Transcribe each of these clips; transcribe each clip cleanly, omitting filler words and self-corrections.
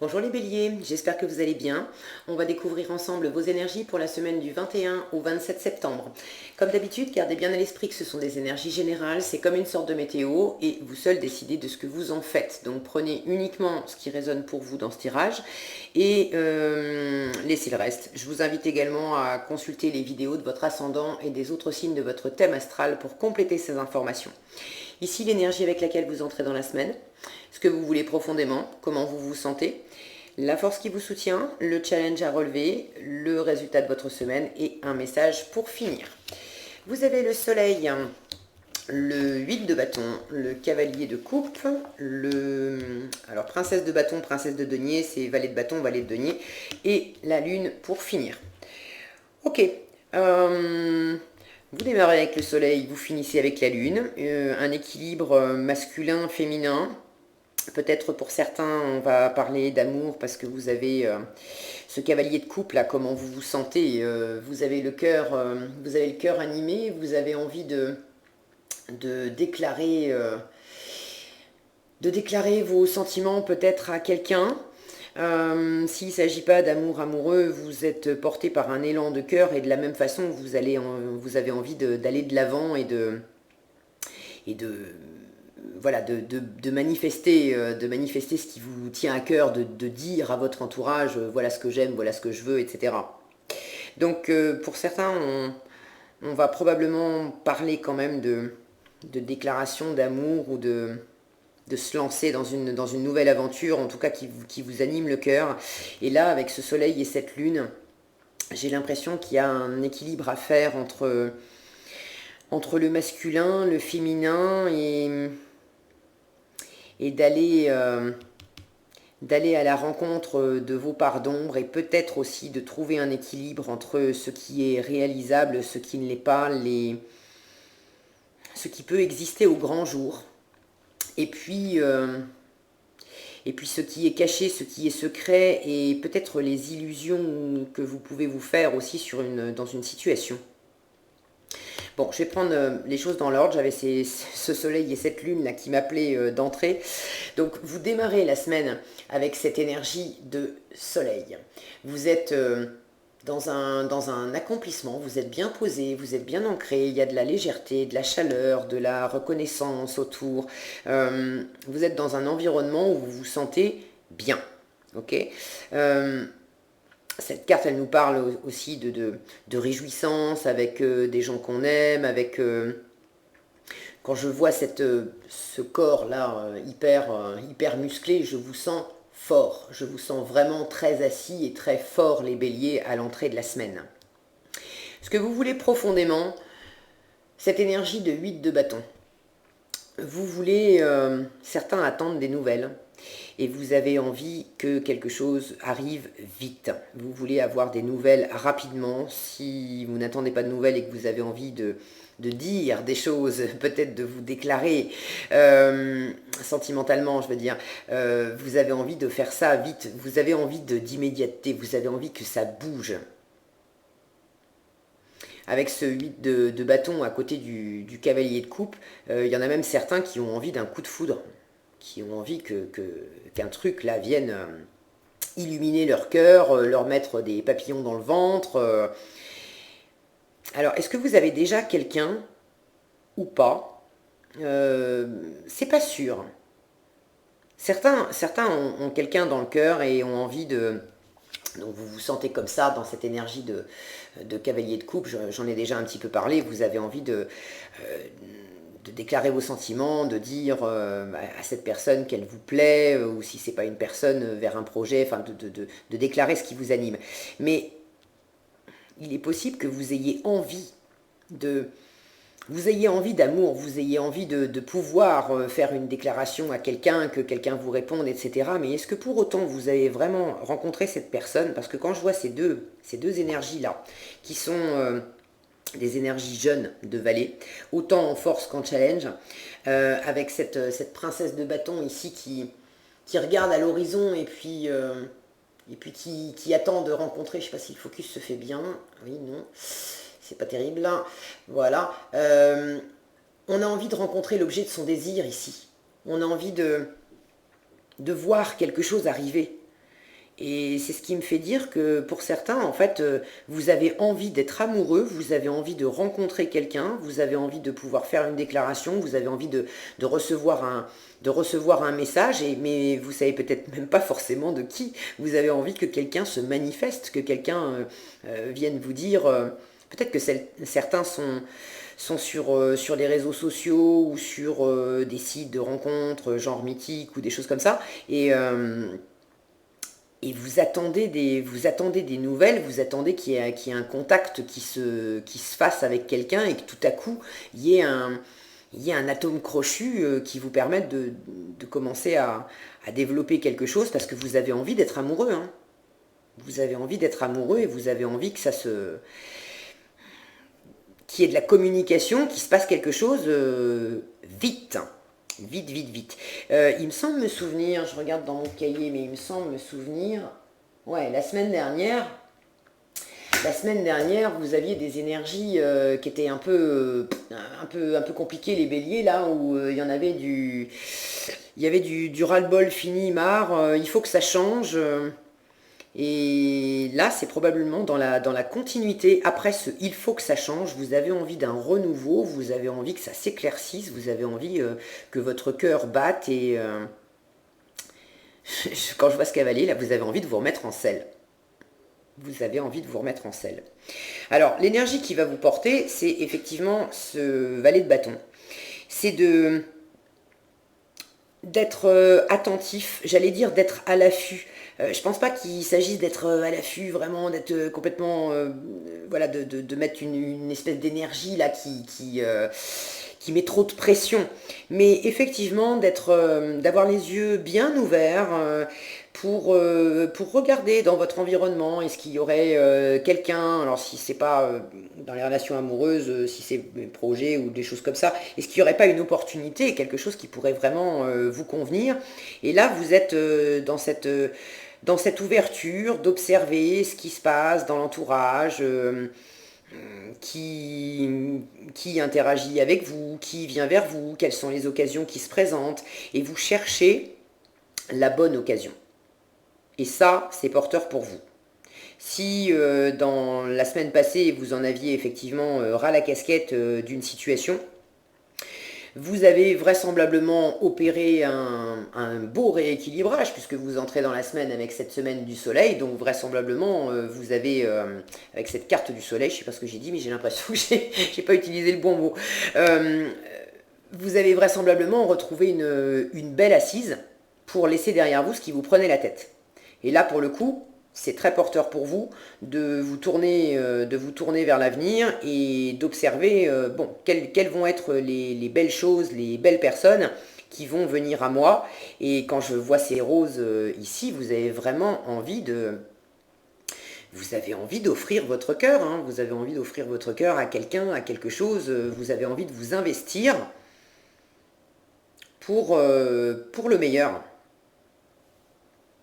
Bonjour les béliers, j'espère que vous allez bien. On va découvrir ensemble vos énergies pour la semaine du 21 au 27 septembre. Comme d'habitude, gardez bien à l'esprit que ce sont des énergies générales, c'est comme une sorte de météo et vous seul décidez de ce que vous en faites. Donc prenez uniquement ce qui résonne pour vous dans ce tirage et laissez le reste. Je vous invite également à consulter les vidéos de votre ascendant et des autres signes de votre thème astral pour compléter ces informations. Ici, l'énergie avec laquelle vous entrez dans la semaine, ce que vous voulez profondément, comment vous vous sentez, la force qui vous soutient, le challenge à relever, le résultat de votre semaine et un message pour finir. Vous avez le soleil, le 8 de bâton, le cavalier de coupe, alors princesse de bâton, princesse de denier, c'est valet de bâton, valet de denier, et la lune pour finir. Ok, vous démarrez avec le soleil, vous finissez avec la lune, un équilibre masculin-féminin. Peut-être pour certains, on va parler d'amour parce que vous avez ce cavalier de coupe là, comment vous vous sentez. Vous avez le cœur animé, vous avez envie de déclarer, vos sentiments peut-être à quelqu'un. S'il ne s'agit pas d'amour amoureux, vous êtes porté par un élan de cœur et de la même façon, vous avez envie d'aller de l'avant et de voilà, de manifester ce qui vous tient à cœur, de dire à votre entourage, voilà ce que j'aime, voilà ce que je veux, etc. Donc pour certains, on va probablement parler quand même de déclaration d'amour ou de se lancer dans une nouvelle aventure, en tout cas qui vous anime le cœur. Et là, avec ce soleil et cette lune, j'ai l'impression qu'il y a un équilibre à faire entre le masculin, le féminin et d'aller à la rencontre de vos parts d'ombre et peut-être aussi de trouver un équilibre entre ce qui est réalisable, ce qui ne l'est pas, ce qui peut exister au grand jour. Et puis ce qui est caché, ce qui est secret et peut-être les illusions que vous pouvez vous faire aussi dans une situation. Bon, je vais prendre les choses dans l'ordre. J'avais ce soleil et cette lune là qui m'appelaient d'entrée. Donc, vous démarrez la semaine avec cette énergie de soleil. Vous êtes dans un accomplissement, vous êtes bien posé, vous êtes bien ancré. Il y a de la légèreté, de la chaleur, de la reconnaissance autour. Vous êtes dans un environnement où vous vous sentez bien. Ok. Cette carte, elle nous parle aussi de réjouissance avec des gens qu'on aime, avec... quand je vois ce corps-là hyper musclé, je vous sens fort. Je vous sens vraiment très assis et très fort, les béliers, à l'entrée de la semaine. Ce que vous voulez profondément, cette énergie de 8 de bâton. Vous voulez, certains attendent des nouvelles. Et vous avez envie que quelque chose arrive vite. Vous voulez avoir des nouvelles rapidement. Si vous n'attendez pas de nouvelles et que vous avez envie de dire des choses, peut-être de vous déclarer sentimentalement, je veux dire, vous avez envie de faire ça vite. Vous avez envie d'immédiateté. Vous avez envie que ça bouge. Avec ce 8 de bâton à côté du cavalier de coupe, il y en a même certains qui ont envie d'un coup de foudre, qui ont envie qu'un truc là vienne illuminer leur cœur, leur mettre des papillons dans le ventre. Alors, est-ce que vous avez déjà quelqu'un ou pas? C'est pas sûr. Certains ont quelqu'un dans le cœur et ont envie de... Donc vous vous sentez comme ça, dans cette énergie de cavalier de coupe, j'en ai déjà un petit peu parlé, vous avez envie de déclarer vos sentiments, de dire à cette personne qu'elle vous plaît, ou si c'est pas une personne, vers un projet, enfin de déclarer ce qui vous anime. Mais il est possible que vous ayez envie d'amour, vous ayez envie de pouvoir faire une déclaration à quelqu'un, que quelqu'un vous réponde, etc. Mais est-ce que pour autant vous avez vraiment rencontré cette personne? Parce que quand je vois ces deux énergies-là, qui sont... des énergies jeunes de Valet, autant en force qu'en challenge, avec cette princesse de bâton ici qui regarde à l'horizon et puis qui attend de rencontrer, je ne sais pas si le focus se fait bien, oui, non, c'est pas terrible, là. Voilà, on a envie de rencontrer l'objet de son désir ici, on a envie de voir quelque chose arriver. Et c'est ce qui me fait dire que pour certains, en fait, vous avez envie d'être amoureux, vous avez envie de rencontrer quelqu'un, vous avez envie de pouvoir faire une déclaration, vous avez envie de recevoir de recevoir un message, mais vous savez peut-être même pas forcément de qui. Vous avez envie que quelqu'un se manifeste, que quelqu'un vienne vous dire. Peut-être que certains sont sur les réseaux sociaux ou sur des sites de rencontres, genre Mythique ou des choses comme ça, et vous attendez des nouvelles, vous attendez qu'il y ait un contact qui se fasse avec quelqu'un et que tout à coup, il y ait un atome crochu qui vous permette de commencer à développer quelque chose parce que vous avez envie d'être amoureux, hein. Vous avez envie d'être amoureux et vous avez envie que qu'il y ait de la communication, qu'il se passe quelque chose vite. Vite, vite, vite. Il me semble me souvenir, je regarde dans mon cahier, mais il me semble me souvenir, ouais, la semaine dernière, vous aviez des énergies qui étaient un peu compliquées, les béliers, là, où il y avait du ras-le-bol fini, marre, il faut que ça change. Et là, c'est probablement dans la continuité, après ce « il faut que ça change », vous avez envie d'un renouveau, vous avez envie que ça s'éclaircisse, vous avez envie que votre cœur batte et quand je vois ce cavalier, là, vous avez envie de vous remettre en selle. Vous avez envie de vous remettre en selle. Alors, l'énergie qui va vous porter, c'est effectivement ce valet de bâton. C'est d'être attentif, j'allais dire d'être à l'affût. Je pense pas qu'il s'agisse d'être à l'affût, vraiment, d'être complètement, voilà, de mettre une espèce d'énergie là qui met trop de pression. Mais effectivement, d'avoir les yeux bien ouverts pour regarder dans votre environnement, est-ce qu'il y aurait quelqu'un, alors si c'est pas dans les relations amoureuses, si c'est des projets ou des choses comme ça, est-ce qu'il n'y aurait pas une opportunité, quelque chose qui pourrait vraiment vous convenir? Et là, vous êtes dans cette ouverture d'observer ce qui se passe dans l'entourage, qui interagit avec vous, qui vient vers vous, quelles sont les occasions qui se présentent, et vous cherchez la bonne occasion. Et ça, c'est porteur pour vous. Si dans la semaine passée, vous en aviez effectivement ras la casquette d'une situation, vous avez vraisemblablement opéré un beau rééquilibrage puisque vous entrez dans la semaine avec cette semaine du soleil, donc vraisemblablement vous avez, avec cette carte du soleil, je ne sais pas ce que j'ai dit, mais j'ai l'impression que j'ai pas utilisé le bon mot, vous avez vraisemblablement retrouvé une belle assise pour laisser derrière vous ce qui vous prenait la tête. Et là, pour le coup, c'est très porteur pour vous de vous tourner vers l'avenir et d'observer bon, quelles vont être les belles choses, les belles personnes qui vont venir à moi. Et quand je vois ces roses ici, vous avez vraiment envie d'offrir votre cœur, hein. Vous avez envie d'offrir votre cœur à quelqu'un, à quelque chose. Vous avez envie de vous investir pour le meilleur.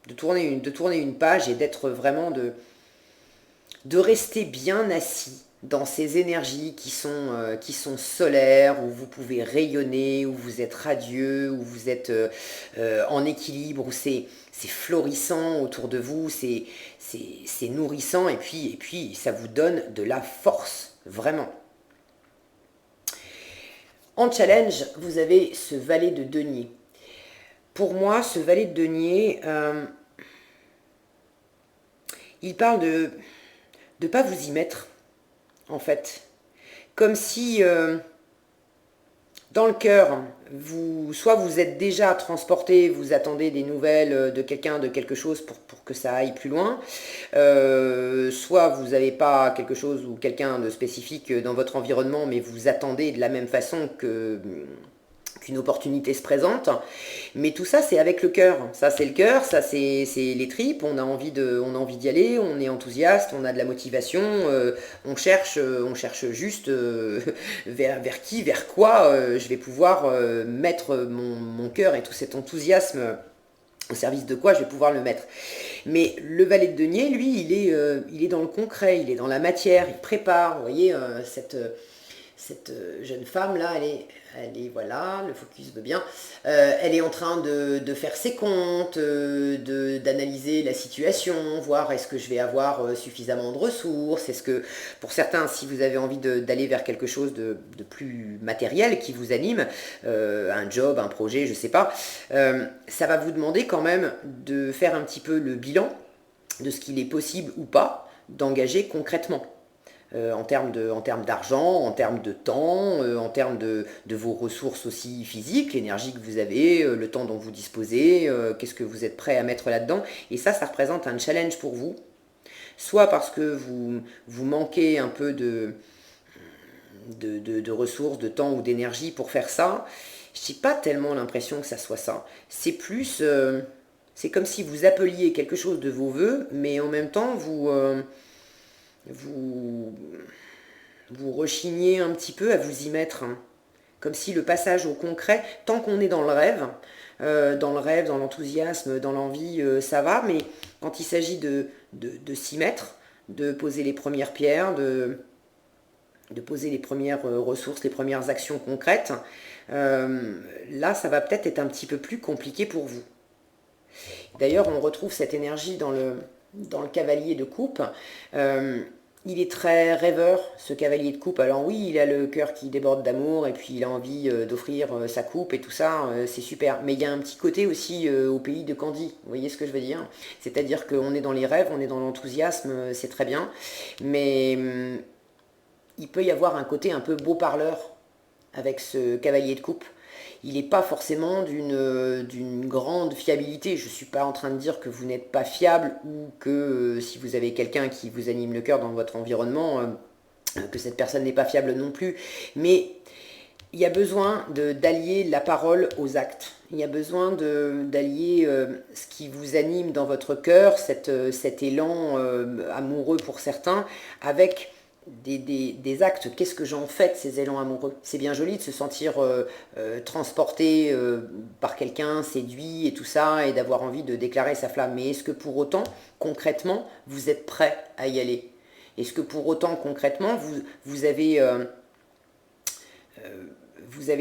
De tourner une page et d'être vraiment de rester bien assis dans ces énergies qui sont solaires, où vous pouvez rayonner, où vous êtes radieux, où vous êtes en équilibre, où c'est florissant autour de vous, c'est nourrissant, et puis ça vous donne de la force, vraiment. En challenge, vous avez ce valet de denier. Pour moi, ce valet de denier, il parle de ne pas vous y mettre, en fait. Comme si, dans le cœur, soit vous êtes déjà transporté, vous attendez des nouvelles de quelqu'un, de quelque chose pour que ça aille plus loin, soit vous n'avez pas quelque chose ou quelqu'un de spécifique dans votre environnement, mais vous attendez de la même façon qu'une opportunité se présente, mais tout ça c'est avec le cœur, ça c'est le cœur, ça c'est les tripes, on a envie d'y aller, on est enthousiaste, on a de la motivation, on cherche juste vers quoi je vais pouvoir mettre mon cœur et tout cet enthousiasme au service de quoi je vais pouvoir le mettre. Mais le valet de denier, lui, il est dans le concret, il est dans la matière, il prépare, vous voyez, cette jeune femme là, elle est voilà, le focus veut bien, elle est en train de faire ses comptes, d'analyser la situation, voir est-ce que je vais avoir suffisamment de ressources, est-ce que pour certains, si vous avez envie d'aller vers quelque chose de plus matériel qui vous anime, un job, un projet, je sais pas, ça va vous demander quand même de faire un petit peu le bilan de ce qu'il est possible ou pas d'engager concrètement. En termes d'argent, en termes de temps, en termes de vos ressources aussi physiques, l'énergie que vous avez, le temps dont vous disposez, qu'est-ce que vous êtes prêt à mettre là-dedans. Et ça représente un challenge pour vous, soit parce que vous manquez un peu de ressources, de temps ou d'énergie pour faire ça. Je n'ai pas tellement l'impression que ça soit ça. C'est plus... c'est comme si vous appeliez quelque chose de vos voeux, mais en même temps, vous, vous rechignez un petit peu à vous y mettre, hein. Comme si le passage au concret, tant qu'on est dans le rêve, dans l'enthousiasme, dans l'envie, ça va, mais quand il s'agit de s'y mettre, de poser les premières pierres, de poser les premières ressources, les premières actions concrètes, là, ça va peut-être être un petit peu plus compliqué pour vous. D'ailleurs, on retrouve cette énergie dans le cavalier de coupe. Il est très rêveur, ce cavalier de coupe. Alors oui, il a le cœur qui déborde d'amour et puis il a envie d'offrir sa coupe et tout ça, c'est super. Mais il y a un petit côté aussi au pays de Candy, vous voyez ce que je veux dire? C'est-à-dire qu'on est dans les rêves, on est dans l'enthousiasme, c'est très bien. Mais il peut y avoir un côté un peu beau parleur avec ce cavalier de coupe. Il n'est pas forcément d'une grande fiabilité. Je ne suis pas en train de dire que vous n'êtes pas fiable ou que si vous avez quelqu'un qui vous anime le cœur dans votre environnement, que cette personne n'est pas fiable non plus. Mais il y a besoin d'allier la parole aux actes. Il y a besoin d'allier ce qui vous anime dans votre cœur, cet élan amoureux pour certains, avec des actes. Qu'est-ce que j'en fais de ces élans amoureux? C'est bien joli de se sentir transporté par quelqu'un, séduit et tout ça, et d'avoir envie de déclarer sa flamme. Mais est-ce que pour autant, concrètement, vous êtes prêt à y aller? Est-ce que pour autant, concrètement, vous avez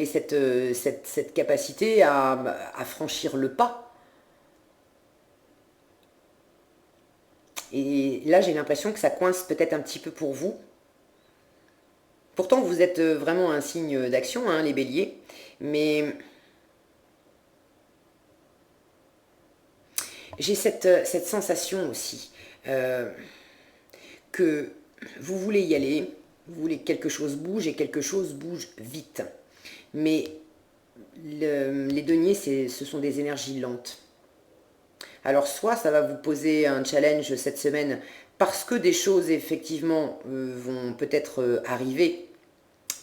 cette capacité à franchir le pas? Et là, j'ai l'impression que ça coince peut-être un petit peu pour vous. Pourtant, vous êtes vraiment un signe d'action, hein, les béliers, mais j'ai cette sensation aussi que vous voulez y aller, vous voulez que quelque chose bouge et quelque chose bouge vite. Mais les deniers, ce sont des énergies lentes. Alors soit ça va vous poser un challenge cette semaine parce que des choses effectivement vont peut-être arriver,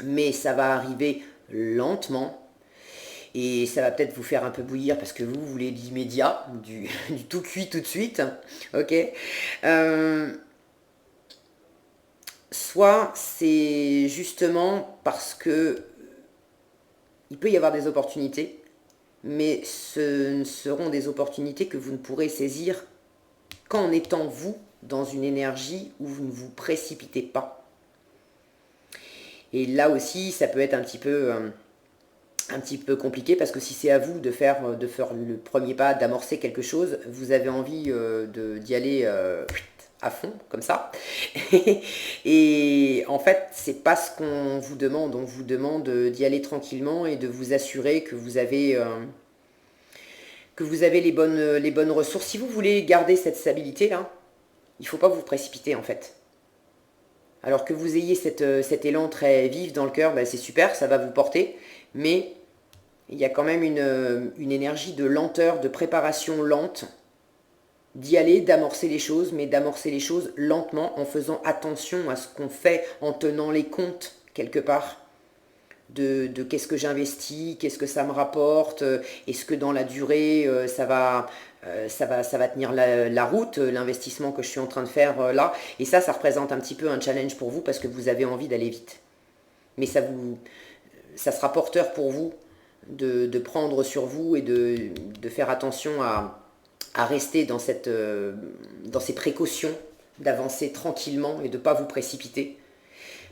mais ça va arriver lentement et ça va peut-être vous faire un peu bouillir parce que vous voulez de l'immédiat, du tout cuit tout de suite, ok. Soit c'est justement parce que il peut y avoir des opportunités, mais ce seront des opportunités que vous ne pourrez saisir qu'en étant vous dans une énergie où vous ne vous précipitez pas. Et là aussi, ça peut être un petit peu compliqué parce que si c'est à vous de faire le premier pas, d'amorcer quelque chose, vous avez envie d'y aller à fond, comme ça. Et en fait, c'est pas ce qu'on vous demande. On vous demande d'y aller tranquillement et de vous assurer que vous avez les bonnes ressources. Si vous voulez garder cette stabilité-là, il ne faut pas vous précipiter en fait. Alors que vous ayez cet élan très vif dans le cœur, ben c'est super, ça va vous porter, mais il y a quand même une énergie de lenteur, de préparation lente, d'y aller, d'amorcer les choses, mais d'amorcer les choses lentement, en faisant attention à ce qu'on fait, en tenant les comptes quelque part, de qu'est-ce que j'investis, qu'est-ce que ça me rapporte, est-ce que dans la durée, ça va tenir la route, l'investissement que je suis en train de faire là. Et ça représente un petit peu un challenge pour vous parce que vous avez envie d'aller vite. Mais ça sera porteur pour vous de prendre sur vous et de faire attention à rester dans ces précautions, d'avancer tranquillement et de ne pas vous précipiter.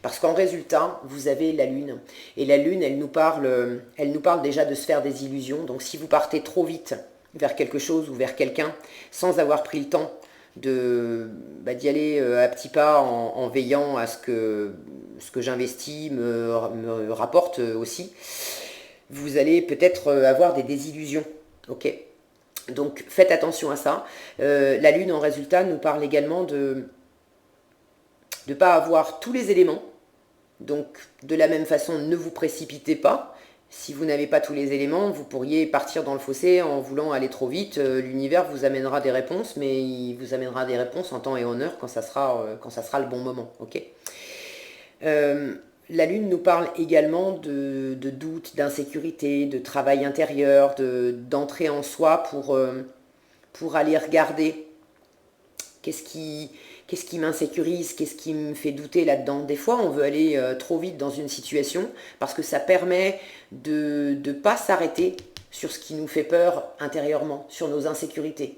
Parce qu'en résultat, vous avez la Lune. Et la Lune, elle nous parle déjà de se faire des illusions. Donc si vous partez trop vite vers quelque chose ou vers quelqu'un, sans avoir pris le temps d'y aller à petits pas en veillant à ce que j'investis me rapporte aussi, vous allez peut-être avoir des désillusions. Ok, donc faites attention à ça. La Lune en résultat nous parle également de ne pas avoir tous les éléments. Donc de la même façon, ne vous précipitez pas. Si vous n'avez pas tous les éléments, vous pourriez partir dans le fossé en voulant aller trop vite. L'univers vous amènera des réponses, mais il vous amènera des réponses en temps et en heure quand ça sera le bon moment. Ok. La Lune nous parle également de doute, d'insécurité, de travail intérieur, d'entrer en soi pour aller regarder qu'est-ce qui m'insécurise, qu'est-ce qui me fait douter là-dedans. Des fois, on veut aller trop vite dans une situation parce que ça permet de ne pas s'arrêter sur ce qui nous fait peur intérieurement, sur nos insécurités.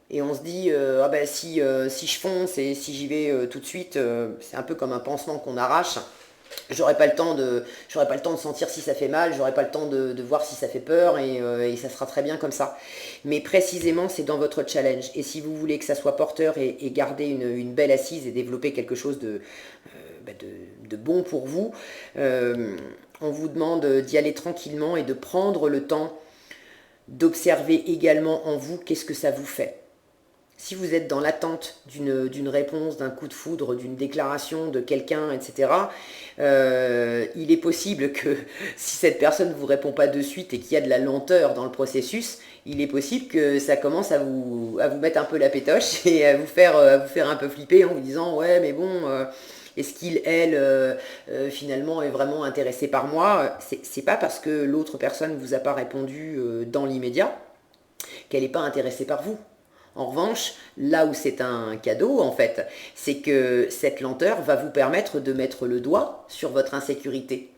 Et on se dit, si je fonce et si j'y vais tout de suite, c'est un peu comme un pansement qu'on arrache. J'aurai pas le temps de sentir si ça fait mal, j'aurai pas le temps de voir si ça fait peur et ça sera très bien comme ça. Mais précisément, c'est dans votre challenge. Et si vous voulez que ça soit porteur et garder une belle assise et développer quelque chose de bon pour vous, on vous demande d'y aller tranquillement et de prendre le temps d'observer également en vous qu'est-ce que ça vous fait. Si vous êtes dans l'attente d'une réponse, d'un coup de foudre, d'une déclaration de quelqu'un, etc., il est possible que si cette personne ne vous répond pas de suite et qu'il y a de la lenteur dans le processus, il est possible que ça commence à vous mettre un peu la pétoche et à vous faire un peu flipper en vous disant « Ouais, mais bon, est-ce qu'il, elle, finalement est vraiment intéressé par moi ?» C'est pas parce que l'autre personne ne vous a pas répondu dans l'immédiat qu'elle n'est pas intéressée par vous. En revanche, là où c'est un cadeau, en fait, c'est que cette lenteur va vous permettre de mettre le doigt sur votre insécurité.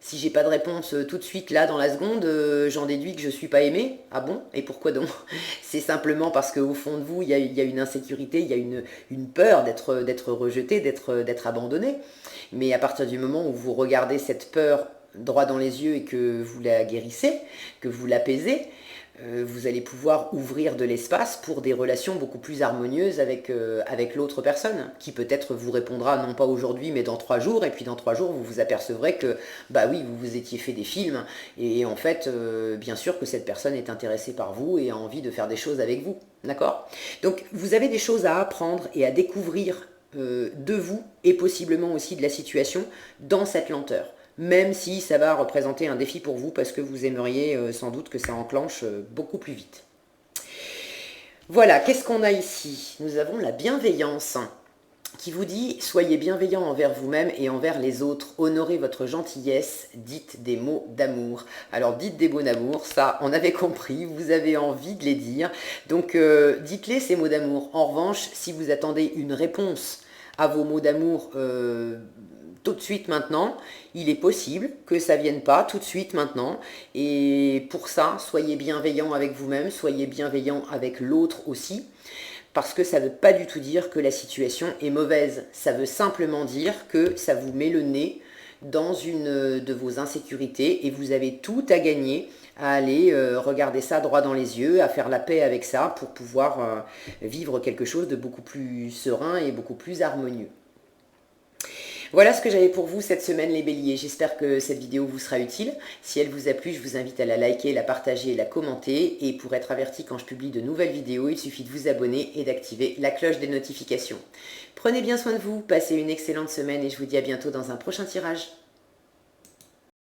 Si j'ai pas de réponse tout de suite, là, dans la seconde, j'en déduis que je suis pas aimée. Ah bon? Et pourquoi donc? C'est simplement parce qu'au fond de vous, il y a une insécurité, il y a une peur d'être rejeté, d'être abandonné. Mais à partir du moment où vous regardez cette peur droit dans les yeux et que vous la guérissez, que vous l'apaisez, vous allez pouvoir ouvrir de l'espace pour des relations beaucoup plus harmonieuses avec l'autre personne, qui peut-être vous répondra non pas aujourd'hui mais dans 3 jours, et puis dans 3 jours vous vous apercevrez que bah oui, vous vous étiez fait des films, et en fait bien sûr que cette personne est intéressée par vous et a envie de faire des choses avec vous, d'accord? Donc vous avez des choses à apprendre et à découvrir de vous, et possiblement aussi de la situation, dans cette lenteur. Même si ça va représenter un défi pour vous parce que vous aimeriez sans doute que ça enclenche beaucoup plus vite. Voilà, qu'est-ce qu'on a ici? Nous avons la bienveillance qui vous dit « Soyez bienveillant envers vous-même et envers les autres. Honorez votre gentillesse. Dites des mots d'amour. » Alors, dites des mots d'amour, ça, on avait compris. Vous avez envie de les dire. Donc, dites-les ces mots d'amour. En revanche, si vous attendez une réponse à vos mots d'amour tout de suite maintenant, il est possible que ça ne vienne pas tout de suite maintenant. Et pour ça, soyez bienveillant avec vous-même, soyez bienveillant avec l'autre aussi. Parce que ça ne veut pas du tout dire que la situation est mauvaise. Ça veut simplement dire que ça vous met le nez dans une de vos insécurités et vous avez tout à gagner à aller regarder ça droit dans les yeux, à faire la paix avec ça pour pouvoir vivre quelque chose de beaucoup plus serein et beaucoup plus harmonieux. Voilà ce que j'avais pour vous cette semaine les béliers. J'espère que cette vidéo vous sera utile. Si elle vous a plu, je vous invite à la liker, la partager et la commenter. Et pour être averti quand je publie de nouvelles vidéos, il suffit de vous abonner et d'activer la cloche des notifications. Prenez bien soin de vous, passez une excellente semaine et je vous dis à bientôt dans un prochain tirage.